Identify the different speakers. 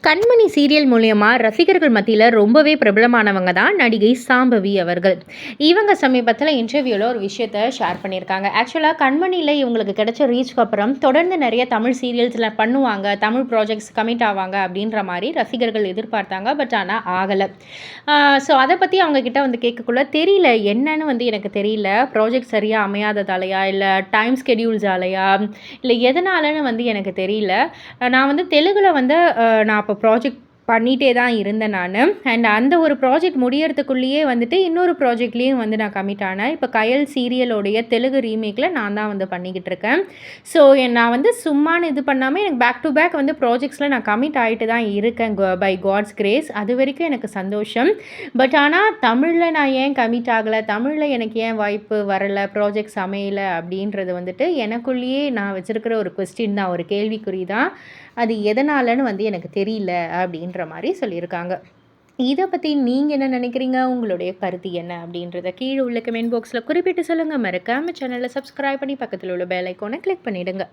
Speaker 1: கண்மணி serial மூலியமா ரசிகர்கள் மத்தியில ரொம்பவே பிரபலமானவங்க தான் நடிகை சாம்பவி அவர்கள். இவங்க சமீபத்தில இன்டர்வியூல ஒரு விஷயத்த ஷேர் பண்ணியிருக்காங்க. ஆக்சுவலா கண்மணியில இவங்களுக்கு கிடைச்ச ரீச்க்கு அப்புறம் தொடர்ந்து நிறைய தமிழ் சீரியல்ஸ்ல பண்ணுவாங்க, தமிழ் ப்ராஜெக்ட்ஸ் கமிட் ஆவாங்க அப்படின்ற மாரி ரசிகர்கள் எதிர்பார்த்தாங்க. பட் ஆனா ஆகல. ஸோ அத பத்தி அவங்க கிட்ட வந்து கேட்கக்குள்ள தெரியல என்னன்னு வந்து எனக்கு தெரியல. ப்ராஜெக்ட் சரியா அமையாததாலயா, இல்ல டைம் ஸ்கெட்யூல்ஸாலயா, இல்ல எதனாலன்னு வந்து எனக்கு தெரியல. நான் வந்து தெலுங்குல வந்து நான் அப்போ ப்ராஜெக்ட் பண்ணிகிட்டே தான் இருந்தேன் நான். அண்ட் அந்த ஒரு ப்ராஜெக்ட் முடியறதுக்குள்ளேயே வந்துட்டு இன்னொரு ப்ராஜெக்ட்லேயும் வந்து நான் கமிட் ஆனேன். இப்போ கயல் சீரியலோடைய தெலுங்கு ரீமேக்கில் நான் தான் வந்து பண்ணிக்கிட்டு இருக்கேன். ஸோ நான் வந்து சும்மானு இது பண்ணாமல் எனக்கு பேக் டு பேக் வந்து ப்ராஜெக்ட்ஸில் நான் கமிட் ஆகிட்டு தான் இருக்கேன் பை காட்ஸ் கிரேஸ். அது வரைக்கும் எனக்கு சந்தோஷம். பட் ஆனால் தமிழில் நான் ஏன் கமிட் ஆகலை, தமிழில் எனக்கு ஏன் வாய்ப்பு வரலை, ப்ராஜெக்ட்ஸ் அமையலை அப்படின்றது வந்துட்டு எனக்குள்ளேயே நான் வச்சுருக்கிற ஒரு கொஸ்டின் தான், ஒரு கேள்விக்குறி தான். அது எதனாலன்னு வந்து எனக்கு தெரியல அப்படின்ற மாதிரி சொல்லியிருக்காங்க. இதை பற்றி நீங்கள் என்ன நினைக்கிறீங்க? உங்களுடைய கருத்து என்ன அப்படின்றத கீழே உள்ள கமெண்ட் பாக்ஸில் குறிப்பிட்டு சொல்லுங்கள். மறக்காமல் சேனலை சப்ஸ்கிரைப் பண்ணி பக்கத்தில் உள்ள பெல் ஐக்கானை கிளிக் பண்ணிவிடுங்க.